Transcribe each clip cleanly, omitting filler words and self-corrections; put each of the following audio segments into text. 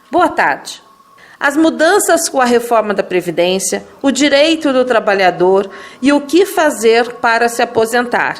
Boa tarde. As mudanças com a reforma da Previdência, o direito do trabalhador e o que fazer para se aposentar.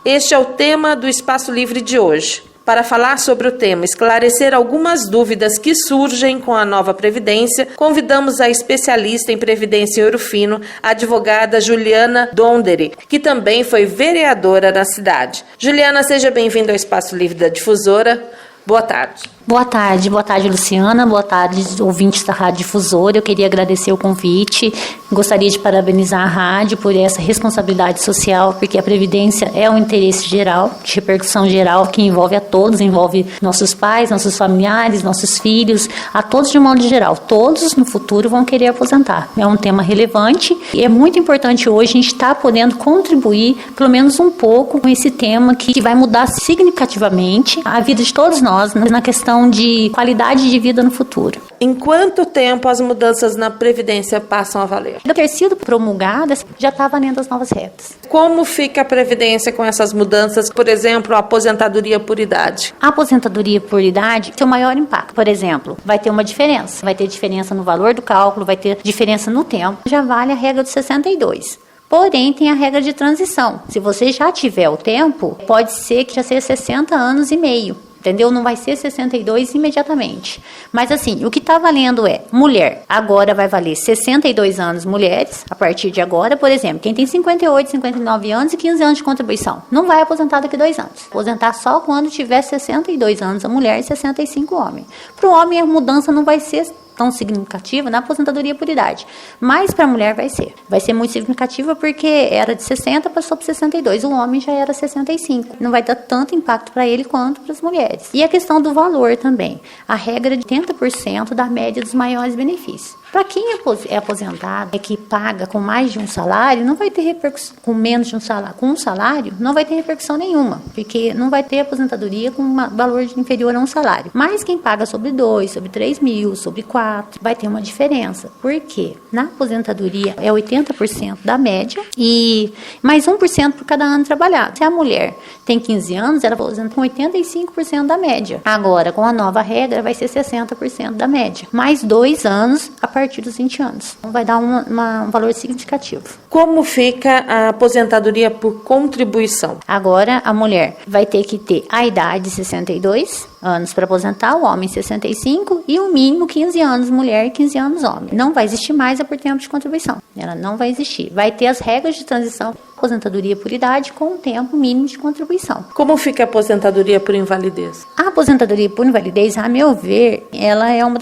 Este é o tema do Espaço Livre de hoje. Para falar sobre o tema, esclarecer algumas dúvidas que surgem com a nova Previdência, convidamos a especialista em Previdência em Ouro Fino, a advogada Juliana Donderi, que também foi vereadora na cidade. Juliana, seja bem-vinda ao Espaço Livre da Difusora. Boa tarde. Boa tarde, Luciana. Boa tarde, ouvintes da Rádio Difusora. Eu queria agradecer o convite. Gostaria de parabenizar a rádio por essa responsabilidade social, porque a Previdência é um interesse geral, de repercussão geral, que envolve a todos, envolve nossos pais, nossos familiares, nossos filhos, a todos de um modo geral. Todos no futuro vão querer aposentar. É um tema relevante e é muito importante hoje a gente estar podendo contribuir, pelo menos um pouco, com esse tema que vai mudar significativamente a vida de todos nós na questão de qualidade de vida no futuro. Em quanto tempo as mudanças na Previdência passam a valer? De ter sido promulgada, já está valendo as novas regras. Como fica a Previdência com essas mudanças? Por exemplo, a aposentadoria por idade. A aposentadoria por idade tem o maior impacto. Por exemplo, vai ter uma diferença. Vai ter diferença no valor do cálculo, vai ter diferença no tempo. Já vale a regra dos 62. Porém, tem a regra de transição. Se você já tiver o tempo, pode ser que já seja 60 anos e meio. Entendeu? Não vai ser 62 imediatamente. Mas assim, o que está valendo é mulher. Agora vai valer 62 anos mulheres, a partir de agora, por exemplo, quem tem 58, 59 anos e 15 anos de contribuição, não vai aposentar daqui a 2 anos. Aposentar só quando tiver 62 anos a mulher e 65 o homem. Para o homem, a mudança não vai ser tão significativa na aposentadoria por idade, mas para a mulher vai ser muito significativa porque era de 60, passou para 62, o homem já era 65, não vai dar tanto impacto para ele quanto para as mulheres. E a questão do valor também, a regra de 80% da média dos maiores benefícios. Para quem é aposentado, que paga com mais de um salário, não vai ter repercussão, com menos de um salário, com um salário, não vai ter repercussão nenhuma, porque não vai ter aposentadoria com um valor inferior a um salário. Mas quem paga sobre 2, sobre 3 mil, sobre 4, vai ter uma diferença. Por quê? Na aposentadoria é 80% da média e mais 1% por cada ano trabalhado. Se a mulher tem 15 anos, ela aposenta com 85% da média. Agora, com a nova regra, vai ser 60% da média. Mais 2 anos a partir dos 20 anos. Então, vai dar um valor significativo. Como fica a aposentadoria por contribuição? Agora, a mulher vai ter que ter a idade de 62 anos para aposentar, o homem 65 e o mínimo 15 anos mulher e 15 anos homem. Não vai existir mais a por tempo de contribuição. Ela não vai existir. Vai ter as regras de transição, aposentadoria por idade com o tempo mínimo de contribuição. Como fica a aposentadoria por invalidez? A aposentadoria por invalidez, a meu ver, ela é uma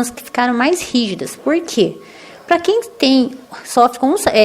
que ficaram mais rígidas. Por quê? Para quem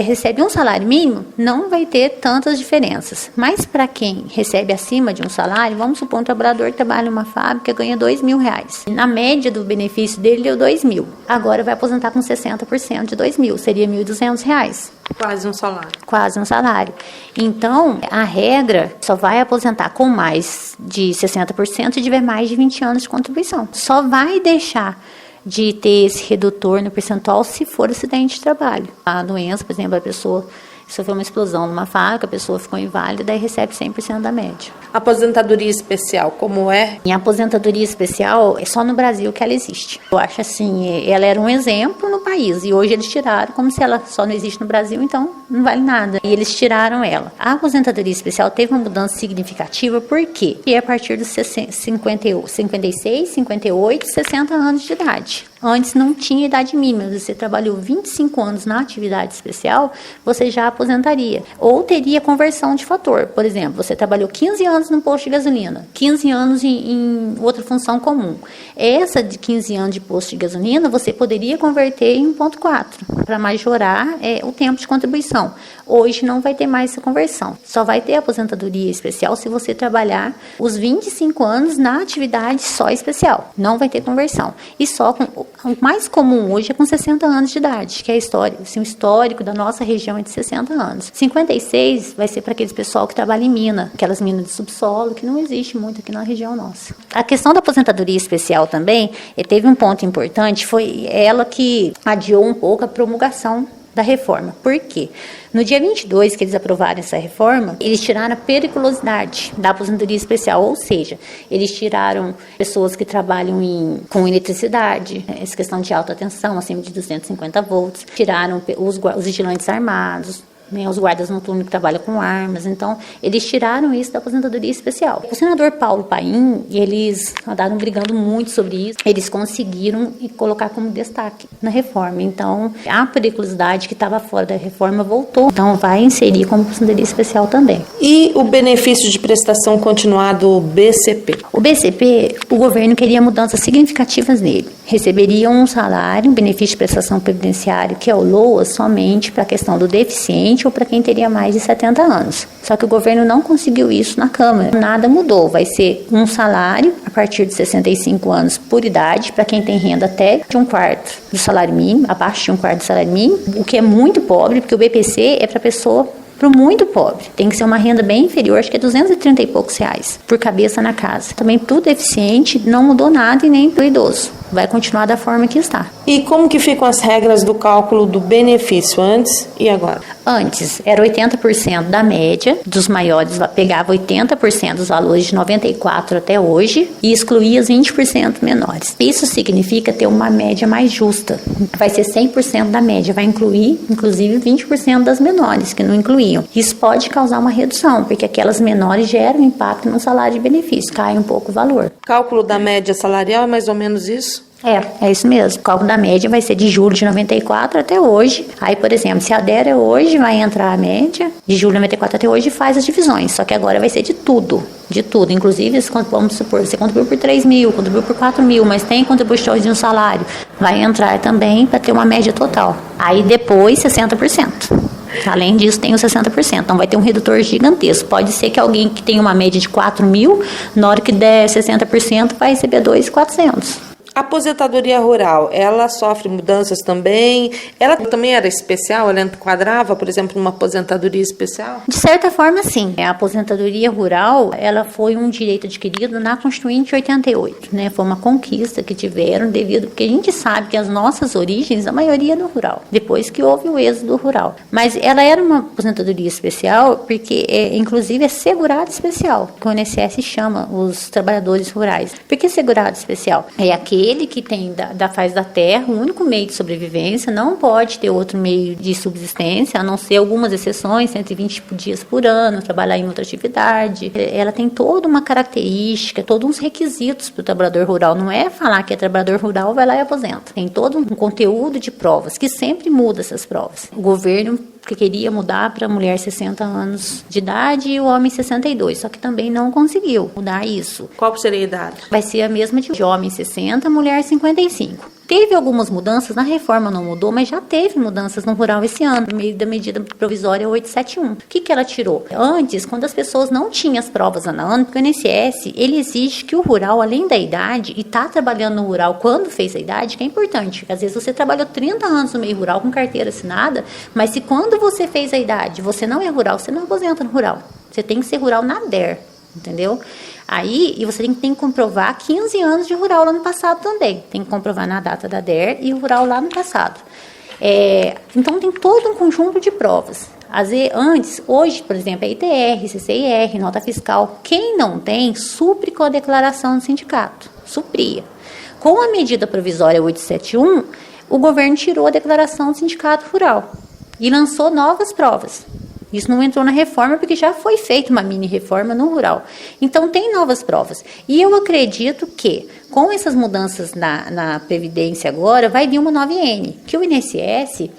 recebe um salário mínimo, não vai ter tantas diferenças. Mas para quem recebe acima de um salário, vamos supor um trabalhador que trabalha em uma fábrica ganha R$2.000. Na média do benefício dele deu R$2.000. Agora vai aposentar com 60% de R$2.000, seria R$1.200. Quase um salário. Quase um salário. Então, a regra só vai aposentar com mais de 60% se tiver mais de 20 anos de contribuição. Só vai deixar de ter esse redutor no percentual se for acidente de trabalho. A doença, por exemplo, a pessoa sofreu uma explosão numa fábrica, a pessoa ficou inválida e recebe 100% da média. Aposentadoria especial, como é? E a aposentadoria especial é só no Brasil que ela existe. Eu acho assim, ela era um exemplo no país e hoje eles tiraram, como se ela só não existe no Brasil, então não vale nada. E eles tiraram ela. A aposentadoria especial teve uma mudança significativa, por quê? Porque a partir dos 56, 58, 60 anos de idade. Antes não tinha idade mínima, você trabalhou 25 anos na atividade especial, você já aposentaria. Ou teria conversão de fator, por exemplo, você trabalhou 15 anos no posto de gasolina, 15 anos em outra função comum. Essa de 15 anos de posto de gasolina, você poderia converter em 1,4 para majorar o tempo de contribuição. Hoje não vai ter mais essa conversão, só vai ter aposentadoria especial se você trabalhar os 25 anos na atividade só especial, não vai ter conversão. E só o mais comum hoje é com 60 anos de idade, que é o histórico da nossa região é de 60 anos. 56 vai ser para aqueles pessoal que trabalha em mina, aquelas minas de subsolo, que não existe muito aqui na região nossa. A questão da aposentadoria especial também, teve um ponto importante, foi ela que adiou um pouco a promulgação da reforma. Por quê? No dia 22 que eles aprovaram essa reforma, eles tiraram a periculosidade da aposentadoria especial, ou seja, eles tiraram pessoas que trabalham com eletricidade, essa questão de alta tensão, acima de 250 volts, tiraram os vigilantes armados, né, os guardas noturnos que trabalham com armas. Então, eles tiraram isso da aposentadoria especial. O senador Paulo Paim, eles andaram brigando muito sobre isso, eles conseguiram colocar como destaque na reforma. Então, a periculosidade que estava fora da reforma voltou, então vai inserir como aposentadoria especial também. E o benefício de prestação continuado BCP? O BCP, o governo queria mudanças significativas nele. Receberiam um salário, um benefício de prestação previdenciária, que é o LOAS, somente para a questão do deficiente ou para quem teria mais de 70 anos. Só que o governo não conseguiu isso na Câmara. Nada mudou. Vai ser um salário a partir de 65 anos por idade, para quem tem renda até de 1/4 do salário mínimo, abaixo de 1/4 do salário mínimo, o que é muito pobre, porque o BPC é para pessoa para o muito pobre. Tem que ser uma renda bem inferior, acho que é 230 e poucos reais por cabeça na casa. Também para o deficiente não mudou nada e nem para o idoso. Vai continuar da forma que está. E como que ficam as regras do cálculo do benefício antes e agora? Antes, era 80% da média dos maiores, pegava 80% dos valores de 94 até hoje e excluía os 20% menores. Isso significa ter uma média mais justa. Vai ser 100% da média, vai incluir, inclusive, 20% das menores, que não incluíam. Isso pode causar uma redução, porque aquelas menores geram impacto no salário de benefício, cai um pouco o valor. Cálculo da média salarial é mais ou menos isso? É isso mesmo. O cálculo da média vai ser de julho de 94 até hoje. Aí, por exemplo, se a DER é hoje, vai entrar a média de julho de 94 até hoje e faz as divisões. Só que agora vai ser de tudo. De tudo. Inclusive, vamos supor, você contribuiu por 3 mil, contribuiu por 4 mil, mas tem contribuições de um salário. Vai entrar também para ter uma média total. Aí depois, 60%. Além disso, tem os 60%. Então, vai ter um redutor gigantesco. Pode ser que alguém que tem uma média de 4 mil, na hora que der 60%, vai receber 2.400. A aposentadoria rural, ela sofre mudanças também? Ela também era especial? Ela enquadrava, por exemplo, numa aposentadoria especial? De certa forma, sim. A aposentadoria rural, ela foi um direito adquirido na Constituinte 88, né? Foi uma conquista que tiveram porque a gente sabe que as nossas origens, a maioria é no rural, depois que houve o êxodo rural. Mas ela era uma aposentadoria especial porque, inclusive, é segurado especial, que o INSS chama os trabalhadores rurais. Por que segurado especial? É aquele que tem da faz da terra, o único meio de sobrevivência, não pode ter outro meio de subsistência, a não ser algumas exceções, 120 dias por ano, trabalhar em outra atividade. Ela tem toda uma característica, todos uns requisitos para o trabalhador rural. Não é falar que é trabalhador rural, vai lá e aposenta. Tem todo um conteúdo de provas, que sempre muda essas provas. O governo que queria mudar para a mulher 60 anos de idade e o homem 62, só que também não conseguiu mudar isso. Qual seria a idade? Vai ser a mesma de homem 60, mulher 55. Teve algumas mudanças, na reforma não mudou, mas já teve mudanças no rural esse ano, no meio da medida provisória 871. O que ela tirou? Antes, quando as pessoas não tinham as provas ano, porque o INSS, ele exige que o rural, além da idade, e tá trabalhando no rural quando fez a idade, que é importante, porque às vezes você trabalhou 30 anos no meio rural com carteira assinada, mas se quando você fez a idade, você não é rural, você não aposenta no rural. Você tem que ser rural na DER, entendeu? Aí, e você tem que comprovar 15 anos de rural lá no passado também. Tem que comprovar na data da DER e o rural lá no passado. Então, tem todo um conjunto de provas. Hoje, por exemplo, é ITR, CCIR, nota fiscal. Quem não tem, supre com a declaração do sindicato. Supria. Com a medida provisória 871, o governo tirou a declaração do sindicato rural e lançou novas provas. Isso não entrou na reforma porque já foi feita uma mini reforma no rural. Então, tem novas provas. E eu acredito que, com essas mudanças na Previdência agora, vai vir uma nova IN. Que o INSS,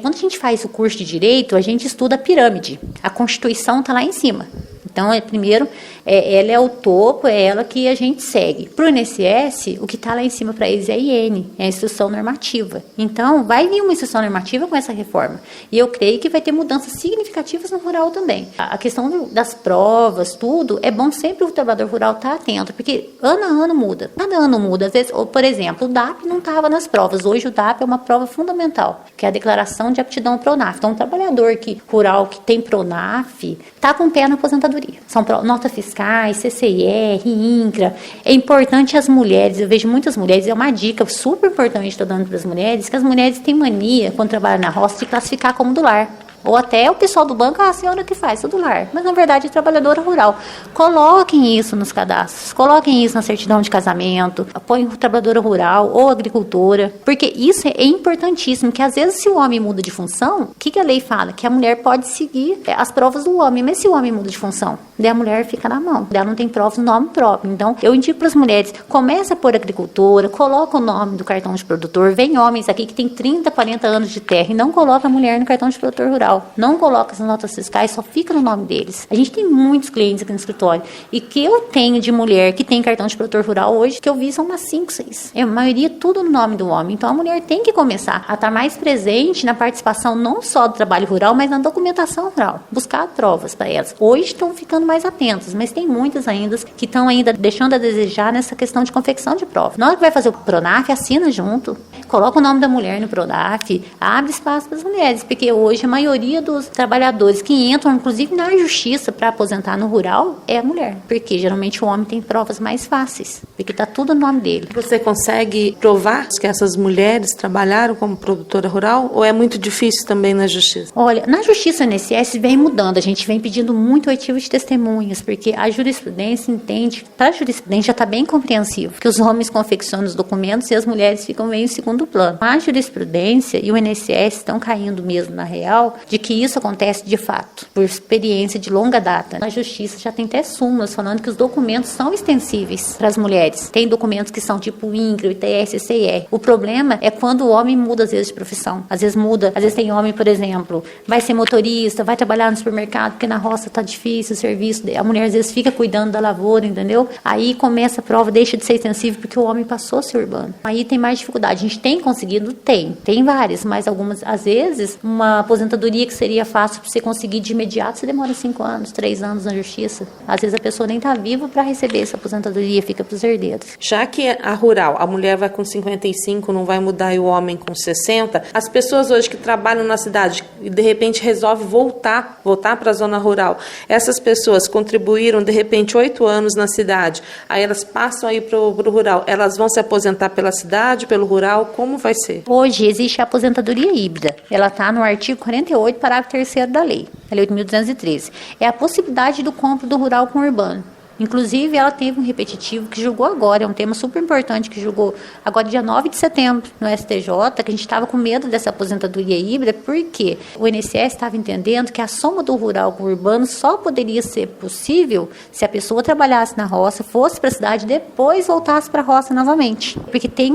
quando a gente faz o curso de Direito, a gente estuda a pirâmide. A Constituição está lá em cima. Então, primeiro, ela é o topo, é ela que a gente segue. Para o INSS, o que está lá em cima para eles é a IN, é a instrução normativa. Então, vai vir uma instrução normativa com essa reforma. E eu creio que vai ter mudanças significativas no rural também. A questão das provas, tudo, é bom sempre o trabalhador rural estar atento, porque ano a ano muda. Cada ano muda. Às vezes, por exemplo, o DAP não estava nas provas. Hoje o DAP é uma prova fundamental, que é a declaração de aptidão PRONAF. Então, um trabalhador rural que tem PRONAF está com o pé na aposentadoria aposentadoria. São notas fiscais, CCIR, INCRA. É importante as mulheres, eu vejo muitas mulheres, é uma dica super importante que estou dando para as mulheres, que as mulheres têm mania, quando trabalham na roça, de classificar como do lar. Ou até o pessoal do banco, a senhora que faz, tudo lar. Mas, na verdade, é trabalhadora rural. Coloquem isso nos cadastros, coloquem isso na certidão de casamento, apoiem trabalhadora rural ou agricultora, porque isso é importantíssimo, que às vezes se o homem muda de função, o que a lei fala? Que a mulher pode seguir as provas do homem, mas se o homem muda de função, daí a mulher fica na mão, ela não tem provas no nome próprio. Então, eu indico para as mulheres, começa por agricultora, coloca o nome do cartão de produtor, vem homens aqui que tem 30, 40 anos de terra e não coloca a mulher no cartão de produtor rural. Não coloca as notas fiscais, só fica no nome deles. A gente tem muitos clientes aqui no escritório. E que eu tenho de mulher que tem cartão de produtor rural hoje, que eu vi são umas 5, 6. A maioria tudo no nome do homem. Então a mulher tem que começar a estar mais presente na participação não só do trabalho rural, mas na documentação rural. Buscar provas para elas. Hoje estão ficando mais atentas, mas tem muitas ainda que estão ainda deixando a desejar nessa questão de confecção de prova. Na hora que vai fazer o PRONAF, assina junto. Coloca o nome da mulher no PRONAF. Abre espaço para as mulheres, porque hoje a maioria dos trabalhadores que entram, inclusive na justiça, para aposentar no rural, é a mulher. Porque geralmente o homem tem provas mais fáceis, porque está tudo no nome dele. Você consegue provar que essas mulheres trabalharam como produtora rural ou é muito difícil também na justiça? Olha, na justiça INSS vem mudando, a gente vem pedindo muito arquivo de testemunhas, porque a jurisprudência entende, para a jurisprudência já está bem compreensivo, que os homens confeccionam os documentos e as mulheres ficam meio em segundo plano. A jurisprudência e o INSS estão caindo mesmo na real de que isso acontece de fato, por experiência de longa data. Na justiça já tem até súmulas falando que os documentos são extensíveis para as mulheres. Tem documentos que são tipo INCRA, ITS, CIR. O problema é quando o homem muda às vezes de profissão. Às vezes muda, às vezes tem homem, por exemplo, vai ser motorista, vai trabalhar no supermercado porque na roça tá difícil o serviço, a mulher às vezes fica cuidando da lavoura, entendeu? Aí começa a prova, deixa de ser extensível porque o homem passou a ser urbano. Aí tem mais dificuldade. A gente tem conseguido? Tem várias, mas algumas, às vezes, uma aposentadoria que seria fácil para você conseguir de imediato, você demora 5 anos, 3 anos na justiça. Às vezes a pessoa nem está viva para receber essa aposentadoria, fica para os herdeiros. Já que a rural, a mulher vai com 55, não vai mudar, e o homem com 60, as pessoas hoje que trabalham na cidade e de repente resolvem voltar para a zona rural, essas pessoas contribuíram de repente 8 anos na cidade, aí elas passam aí para o rural, elas vão se aposentar pela cidade, pelo rural, como vai ser? Hoje existe a aposentadoria híbrida, ela está no artigo 48, parágrafo 3º da lei, a lei 8.213. É a possibilidade do compro do rural com o urbano. Inclusive, ela teve um repetitivo que julgou agora, é um tema super importante que julgou agora dia 9 de setembro no STJ, que a gente estava com medo dessa aposentadoria híbrida, porque o INSS estava entendendo que a soma do rural com o urbano só poderia ser possível se a pessoa trabalhasse na roça, fosse para a cidade e depois voltasse para a roça novamente. Porque tem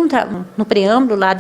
no preâmbulo lá,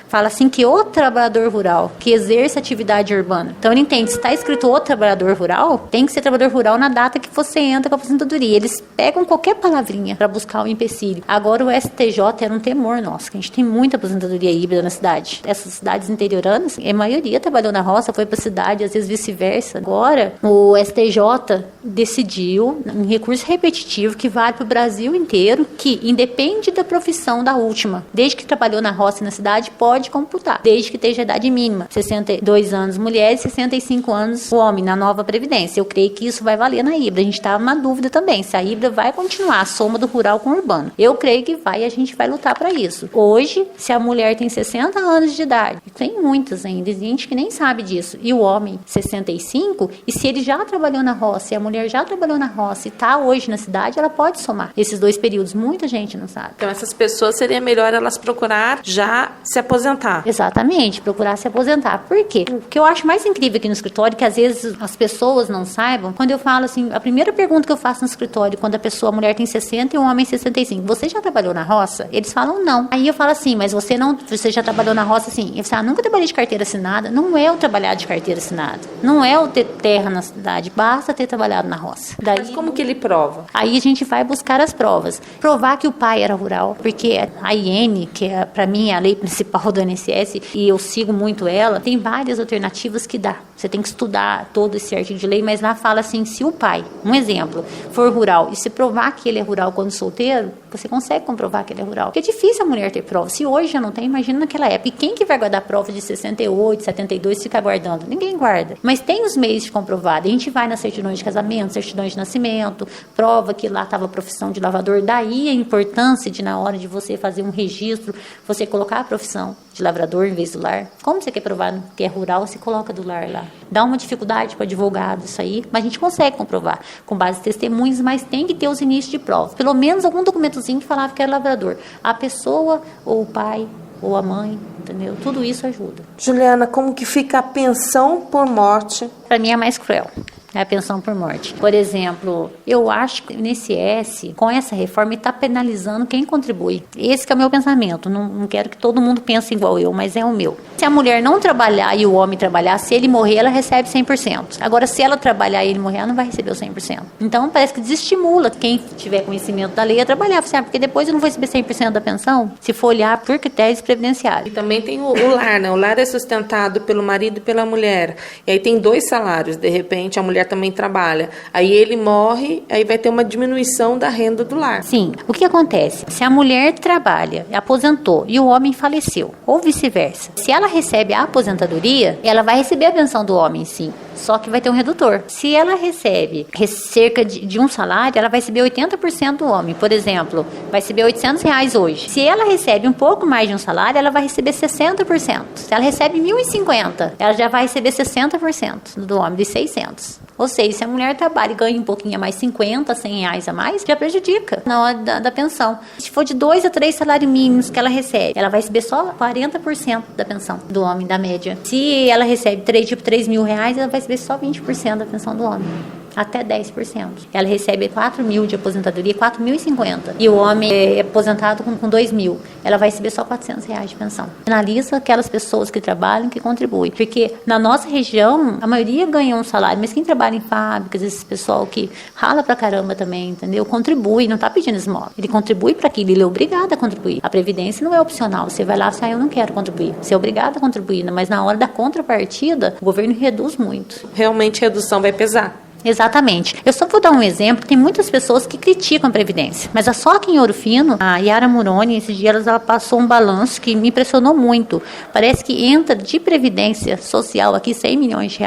fala assim que o trabalhador rural que exerce atividade urbana. Então, ele entende, se está escrito o trabalhador rural, tem que ser trabalhador rural na data que você entra com a aposentadoria. Eles pegam qualquer palavrinha para buscar o empecilho. Agora o STJ era um temor nosso, que a gente tem muita aposentadoria híbrida na cidade. Essas cidades interioranas, a maioria trabalhou na roça, foi para a cidade, às vezes vice-versa. Agora o STJ decidiu, em recurso repetitivo, que vale para o Brasil inteiro, que independe da profissão da última, desde que trabalhou na roça e na cidade, pode computar, desde que esteja a idade mínima. 62 anos mulheres, 65 anos o homem, na nova Previdência. Eu creio que isso vai valer na híbrida. A gente estava na dúvida também, se a híbrida vai continuar a soma do rural com o urbano. Eu creio que vai, a gente vai lutar para isso. Hoje, se a mulher tem 60 anos de idade, tem muitas ainda, gente que nem sabe disso, e o homem 65, e se ele já trabalhou na roça, e a mulher já trabalhou na roça e está hoje na cidade, ela pode somar esses 2 períodos. Muita gente não sabe. Então, essas pessoas seria melhor elas procurar já se aposentar. Exatamente, procurar se aposentar. Por quê? O que eu acho mais incrível aqui no escritório, que às vezes as pessoas não saibam, quando eu falo assim, a primeira pergunta que eu faço no escritório, quando a mulher tem 60 e o homem 65, você já trabalhou na roça? Eles falam não. Aí eu falo assim, mas você já trabalhou na roça? Assim, eu falo, nunca trabalhei de carteira assinada. Não é o trabalhar de carteira assinada, não é o ter terra na cidade, basta ter trabalhado na roça. Daí, mas como que ele prova? Aí a gente vai buscar as provas. Provar que o pai era rural, porque a IN, que é, para mim é a lei principal do INSS, e eu sigo muito ela, tem várias alternativas que dá. Você tem que estudar todo esse artigo de lei, mas lá fala assim, se o pai, um exemplo, for rural, rural e se provar que ele é rural quando solteiro, você consegue comprovar que ele é rural. Porque é difícil a mulher ter prova. Se hoje já não tem, imagina naquela época. E quem que vai guardar prova de 68, 72 e ficar guardando? Ninguém guarda. Mas tem os meios de comprovar. A gente vai nas certidões de casamento, certidões de nascimento, prova que lá estava a profissão de lavrador. Daí a importância de, na hora de você fazer um registro, você colocar a profissão de lavrador em vez do lar. Como você quer provar que é rural, você coloca do lar lá. Dá uma dificuldade para advogado isso aí, mas a gente consegue comprovar com base em testemunhos, mas tem que ter os inícios de prova. Pelo menos algum documentozinho que falava que era lavrador. A pessoa, ou o pai, ou a mãe, entendeu? Tudo isso ajuda. Juliana, como que fica a pensão por morte? Para mim é mais cruel. É a pensão por morte. Por exemplo, eu acho que o INSS, com essa reforma, está penalizando quem contribui. Esse que é o meu pensamento. Não quero que todo mundo pense igual eu, mas é o meu. Se a mulher não trabalhar e o homem trabalhar, se ele morrer, ela recebe 100%. Agora, se ela trabalhar e ele morrer, ela não vai receber o 100%. Então, parece que desestimula quem tiver conhecimento da lei a trabalhar. Porque depois eu não vou receber 100% da pensão, se for olhar por critérios previdenciários. E também tem o lar, né? O lar é sustentado pelo marido e pela mulher. E aí tem 2 salários. De repente, a mulher também trabalha. Aí ele morre, aí vai ter uma diminuição da renda do lar. Sim. O que acontece? Se a mulher trabalha, aposentou e o homem faleceu, ou vice-versa, se ela recebe a aposentadoria, ela vai receber a pensão do homem, sim. Só que vai ter um redutor. Se ela recebe cerca de um salário, ela vai receber 80% do homem. Por exemplo, vai receber R$800 hoje. Se ela recebe um pouco mais de um salário, ela vai receber 60%. Se ela recebe 1.050, ela já vai receber 60% do homem, de 600. Ou seja, se a mulher trabalha e ganha um pouquinho a mais, 50, R$100 a mais, já prejudica na hora da pensão. Se for de 2 a 3 salários mínimos que ela recebe, ela vai receber só 40% da pensão do homem, da média. Se ela recebe R$3.000, ela vai receber só 20% da pensão do homem. Até 10%. Ela recebe 4.000 de aposentadoria, 4.050. E o homem é aposentado com 2.000. Ela vai receber só R$400 de pensão. Finaliza aquelas pessoas que trabalham, que contribuem. Porque na nossa região, a maioria ganha um salário, mas quem trabalha em fábricas, esse pessoal que rala pra caramba também, entendeu? Contribui, não tá pedindo esmola. Ele contribui para aquilo, ele é obrigado a contribuir. A previdência não é opcional. Você vai lá e fala, eu não quero contribuir. Você é obrigado a contribuir, mas na hora da contrapartida, o governo reduz muito. Realmente a redução vai pesar. Exatamente. Eu só vou dar um exemplo. Tem muitas pessoas que criticam a Previdência. Mas só aqui em Ouro Fino, a Yara Muroni, esses dias ela passou um balanço que me impressionou muito. Parece que entra de Previdência Social aqui R$100 milhões.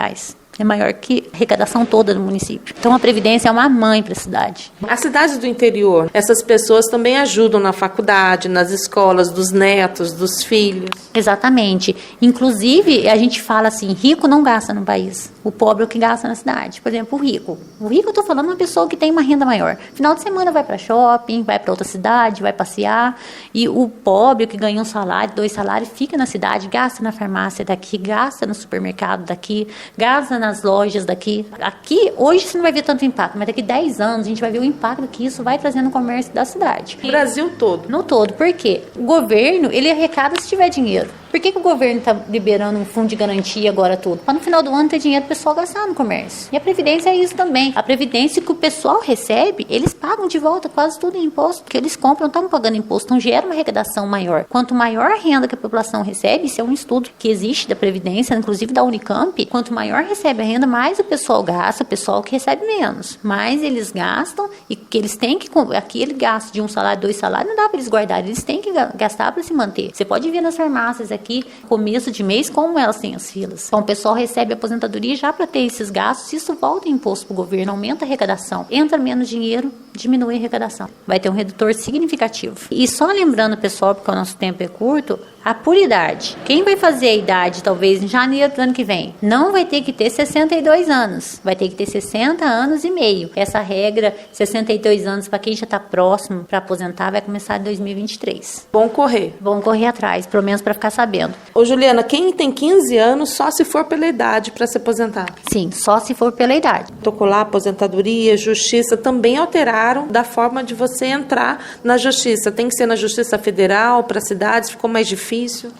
É maior que a arrecadação toda do município. Então a Previdência é uma mãe para a cidade. As cidades do interior, essas pessoas também ajudam na faculdade, nas escolas, dos netos, dos filhos. Exatamente. Inclusive, a gente fala assim, rico não gasta no país. O pobre é o que gasta na cidade. Por exemplo, o rico. O rico, eu estou falando, uma pessoa que tem uma renda maior. Final de semana vai para shopping, vai para outra cidade, vai passear. E o pobre, que ganha um salário, 2 salários, fica na cidade, gasta na farmácia daqui, gasta no supermercado daqui, gasta nas lojas daqui. Aqui, hoje você não vai ver tanto impacto, mas daqui 10 anos a gente vai ver o impacto que isso vai trazer no comércio da cidade. No Brasil todo. No todo. Por quê? O governo, ele arrecada se tiver dinheiro. Por que o governo está liberando um fundo de garantia agora tudo? Para no final do ano ter dinheiro para o pessoal gastar no comércio. E a Previdência é isso também. A Previdência que o pessoal recebe, eles pagam de volta quase tudo em imposto. Que eles compram, estão pagando imposto. Então gera uma arrecadação maior. Quanto maior a renda que a população recebe, isso é um estudo que existe da Previdência, inclusive da Unicamp, quanto maior recebe a renda, mais o pessoal gasta, o pessoal que recebe menos. Mais eles gastam e que eles têm que... Aquele gasto de um salário, 2 salários, não dá para eles guardarem. Eles têm que gastar para se manter. Você pode ver nas farmácias aqui, começo de mês, como elas têm as filas. Então o pessoal recebe a aposentadoria já para ter esses gastos, isso volta em imposto para o governo, aumenta a arrecadação. Entra menos dinheiro, diminui a arrecadação. Vai ter um redutor significativo. E só lembrando, pessoal, porque o nosso tempo é curto, a por idade. Quem vai fazer a idade, talvez, em janeiro do ano que vem, não vai ter que ter 62 anos. Vai ter que ter 60 anos e meio. Essa regra, 62 anos, para quem já está próximo para aposentar, vai começar em 2023. Bom correr. Vão correr atrás, pelo menos para ficar sabendo. Ô Juliana, quem tem 15 anos só se for pela idade para se aposentar? Sim, só se for pela idade. Protocolar, aposentadoria, justiça também alteraram da forma de você entrar na justiça. Tem que ser na justiça federal, para cidades, ficou mais difícil?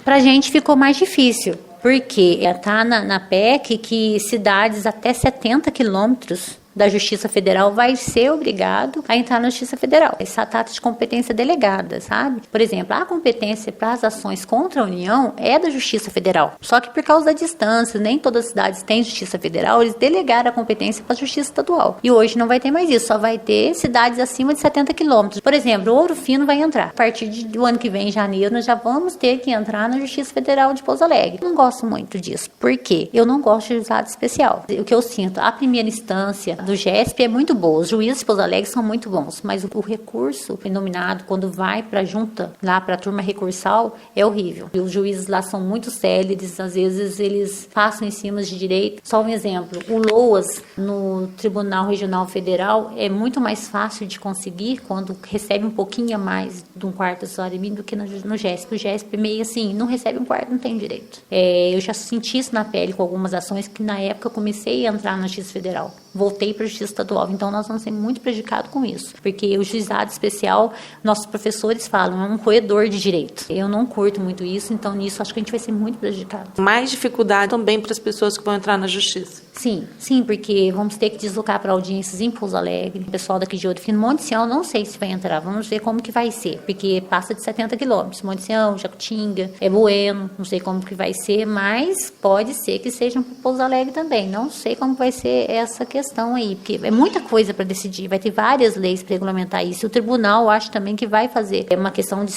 Pra gente ficou mais difícil, porque está na PEC que cidades até 70 quilômetros da Justiça Federal vai ser obrigado a entrar na Justiça Federal. Essa trata de competência delegada, sabe? Por exemplo, a competência para as ações contra a União é da Justiça Federal. Só que por causa da distância, nem todas as cidades têm Justiça Federal, eles delegaram a competência para a Justiça Estadual. E hoje não vai ter mais isso, só vai ter cidades acima de 70 quilômetros. Por exemplo, o Ouro Fino vai entrar. A partir do ano que vem, em janeiro, nós já vamos ter que entrar na Justiça Federal de Pouso Alegre. Não gosto muito disso. Por quê? Eu não gosto de juizado especial. O que eu sinto, a primeira instância do GESP é muito boa. Os juízes de Pouso Alegre são muito bons, mas o recurso nominado, quando vai para a junta, lá para a turma recursal, é horrível. E os juízes lá são muito céleres, às vezes eles passam em cima de direito. Só um exemplo, o LOAS no Tribunal Regional Federal é muito mais fácil de conseguir quando recebe um pouquinho a mais de um quarto do salário mínimo do que no GESP. O GESP meio assim, não recebe um quarto, não tem direito. Eu já senti isso na pele com algumas ações que na época eu comecei a entrar na Justiça Federal. Voltei para a Justiça Estadual, então nós vamos ser muito prejudicados com isso, porque o juizado especial, nossos professores falam, é um roedor de direito. Eu não curto muito isso, então nisso acho que a gente vai ser muito prejudicado. Mais dificuldade também para as pessoas que vão entrar na Justiça. Sim, porque vamos ter que deslocar para audiências em Pouso Alegre, o pessoal daqui de Ouro Fino, Monte Sião, não sei se vai entrar, vamos ver como que vai ser, porque passa de 70 quilômetros, Monte Sião, Jacutinga, Bueno, não sei como que vai ser, mas pode ser que sejam para Pouso Alegre também, não sei como vai ser essa questão aí, porque é muita coisa para decidir, vai ter várias leis para regulamentar isso, o tribunal acho também que vai fazer uma questão de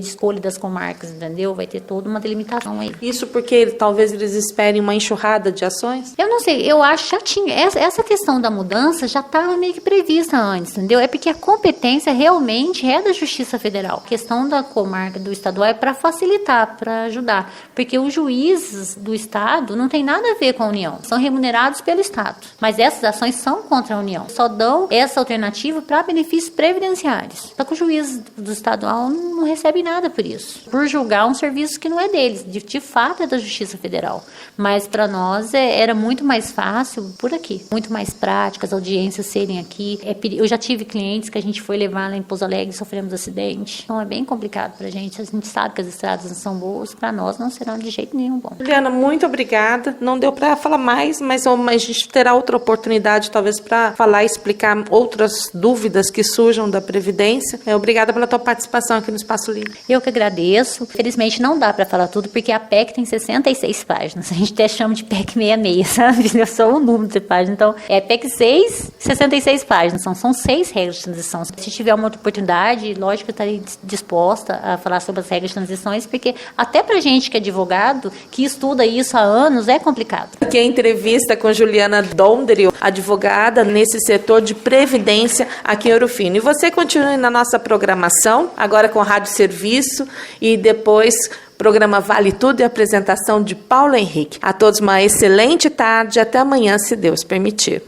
escolha das comarcas, entendeu? Vai ter toda uma delimitação aí. Isso porque talvez eles esperem uma enxurrada de ações? Eu não sei, eu acho que já tinha, essa questão da mudança já estava meio que prevista antes, entendeu? É porque a competência realmente é da Justiça Federal. A questão da comarca, do estadual, é para facilitar, para ajudar, porque os juízes do Estado não tem nada a ver com a União, são remunerados pelo Estado, mas essas ações são contra a União, só dão essa alternativa para benefícios previdenciários. Só que o juiz do estadual não recebe nada por isso, por julgar um serviço que não é deles, de fato é da Justiça Federal, mas para nós era muito mais fácil por aqui, muito mais prático, as audiências serem aqui. Eu já tive clientes que a gente foi levar lá em Pouso Alegre e sofremos acidente, então é bem complicado pra gente, a gente sabe que as estradas não são boas, para nós não serão de jeito nenhum bom. Juliana, muito obrigada, não deu para falar mais, mas a gente terá outra oportunidade talvez para falar e explicar outras dúvidas que surjam da Previdência. Obrigada pela tua participação aqui no Espaço Livre. Eu que agradeço, felizmente não dá para falar tudo, porque a PEC tem 66 páginas, a gente até chama de PEC 66, sabe? É só um número de páginas, então é PEC 6, 66 páginas, são 6 regras de transição. Se tiver uma outra oportunidade, lógico que eu estarei disposta a falar sobre as regras de transições, porque até pra gente que é advogado, que estuda isso há anos, é complicado. Aqui é a entrevista com Juliana Donderio, advogada nesse setor de Previdência aqui em Ouro Fino. E você continue na nossa programação, agora com Rádio Serviço e depois programa Vale Tudo e apresentação de Paulo Henrique. A todos uma excelente tarde, até amanhã, se Deus permitir.